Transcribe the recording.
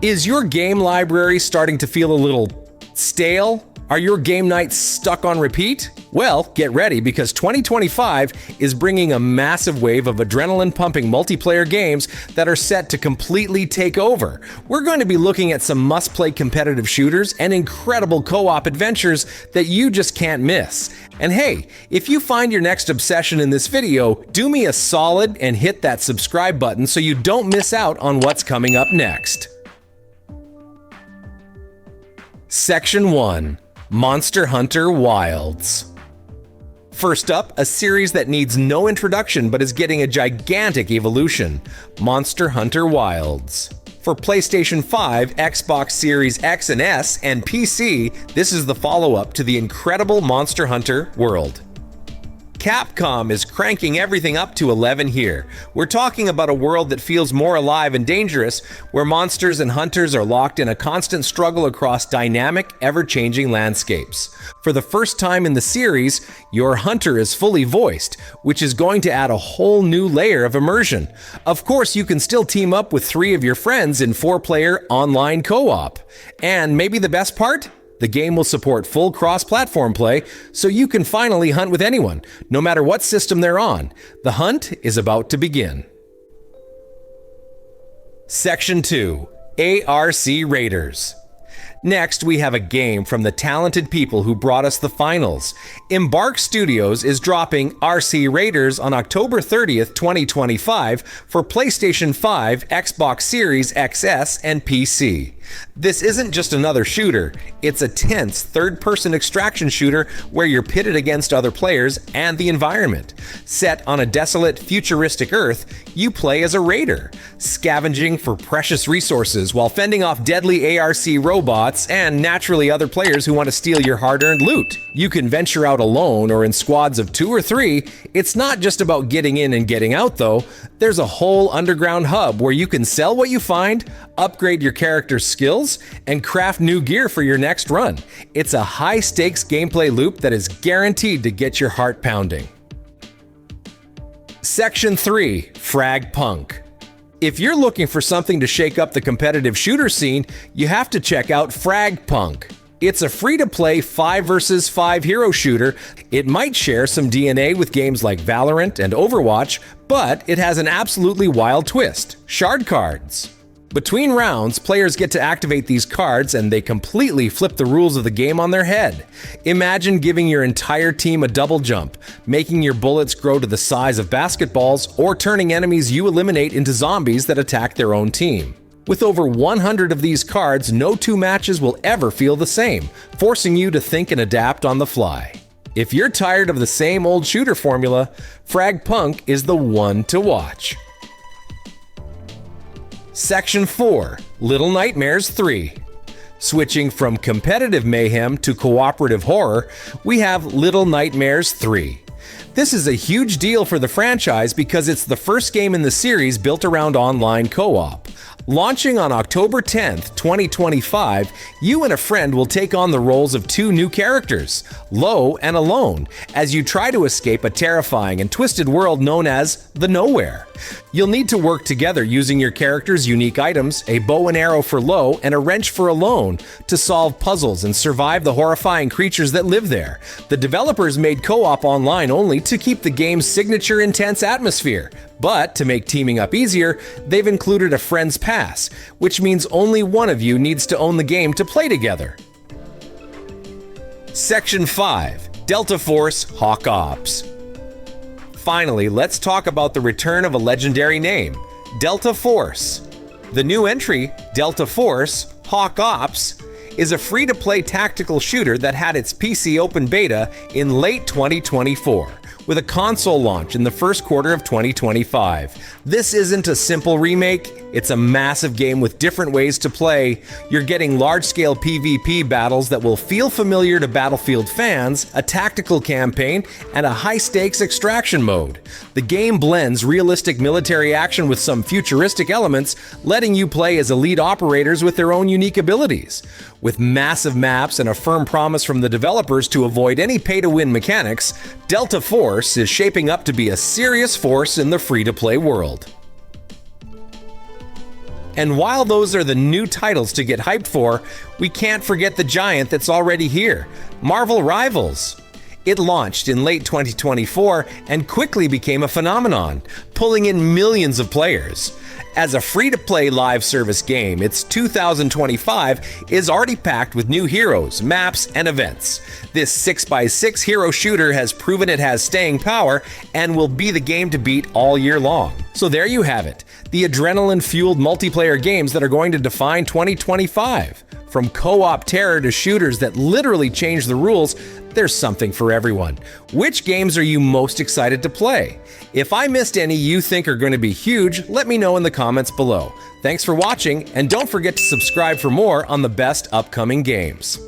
Is your game library starting to feel a little stale? Are your game nights stuck on repeat? Well, get ready because 2025 is bringing a massive wave of adrenaline-pumping multiplayer games that are set to completely take over. We're going to be looking at some must-play competitive shooters and incredible co-op adventures that you just can't miss. And hey, if you find your next obsession in this video, do me a solid and hit that subscribe button so you don't miss out on what's coming up next. Section 1. Monster Hunter Wilds. First up, a series that needs no introduction but is getting a gigantic evolution, Monster Hunter Wilds. For PlayStation 5, Xbox Series X and S, and PC, this is the follow-up to the incredible Monster Hunter world. Capcom is cranking everything up to 11 here. We're talking about a world that feels more alive and dangerous, where monsters and hunters are locked in a constant struggle across dynamic, ever-changing landscapes. For the first time in the series, your hunter is fully voiced, which is going to add a whole new layer of immersion. Of course, you can still team up with 3 of your friends in 4-player online co-op. And maybe the best part? The game will support full cross-platform play, so you can finally hunt with anyone, no matter what system they're on. The hunt is about to begin. Section 2. ARC Raiders. Next, we have a game from the talented people who brought us the finals. Embark Studios is dropping RC Raiders on October 30th, 2025 for PlayStation 5, Xbox Series XS, and PC. This isn't just another shooter, it's a tense third-person extraction shooter where you're pitted against other players and the environment. Set on a desolate, futuristic Earth, you play as a raider, scavenging for precious resources while fending off deadly ARC robots and naturally other players who want to steal your hard-earned loot. You can venture out alone or in squads of 2 or 3. It's not just about getting in and getting out though. There's a whole underground hub where you can sell what you find, upgrade your character's skills, and craft new gear for your next run. It's a high-stakes gameplay loop that is guaranteed to get your heart pounding. Section 3. FragPunk. If you're looking for something to shake up the competitive shooter scene, you have to check out FragPunk. It's a free-to-play 5 vs 5 hero shooter. It might share some DNA with games like Valorant and Overwatch, but it has an absolutely wild twist: shard cards. Between rounds, players get to activate these cards and they completely flip the rules of the game on their head. Imagine giving your entire team a double jump, making your bullets grow to the size of basketballs, or turning enemies you eliminate into zombies that attack their own team. With over 100 of these cards, no 2 matches will ever feel the same, forcing you to think and adapt on the fly. If you're tired of the same old shooter formula, FragPunk is the one to watch. Section 4. Little Nightmares 3. Switching from competitive mayhem to cooperative horror, we have Little Nightmares 3. This is a huge deal for the franchise because it's the first game in the series built around online co-op. Launching on October 10th, 2025, you and a friend will take on the roles of 2 new characters, Low and Alone, as you try to escape a terrifying and twisted world known as the Nowhere. You'll need to work together using your character's unique items, a bow and arrow for Low and a wrench for Alone, to solve puzzles and survive the horrifying creatures that live there. The developers made co-op online only to keep the game's signature intense atmosphere. But to make teaming up easier, they've included a friend's pass, which means only one of you needs to own the game to play together. Section 5. Delta Force Hawk Ops. Finally, let's talk about the return of a legendary name, Delta Force. The new entry, Delta Force Hawk Ops, is a free-to-play tactical shooter that had its PC open beta in late 2024. With a console launch in the first quarter of 2025. This isn't a simple remake, it's a massive game with different ways to play. You're getting large-scale PvP battles that will feel familiar to Battlefield fans, a tactical campaign, and a high-stakes extraction mode. The game blends realistic military action with some futuristic elements, letting you play as elite operators with their own unique abilities. With massive maps and a firm promise from the developers to avoid any pay-to-win mechanics, Delta Force is shaping up to be a serious force in the free-to-play world. And while those are the new titles to get hyped for, we can't forget the giant that's already here, Marvel Rivals. It launched in late 2024 and quickly became a phenomenon, pulling in millions of players. As a free-to-play live service game, its 2025 is already packed with new heroes, maps, and events. This 6x6 hero shooter has proven it has staying power and will be the game to beat all year long. So there you have it, the adrenaline-fueled multiplayer games that are going to define 2025. From co-op terror to shooters that literally change the rules, there's something for everyone. Which games are you most excited to play? If I missed any you think are going to be huge, let me know in the comments below. Thanks for watching, and don't forget to subscribe for more on the best upcoming games.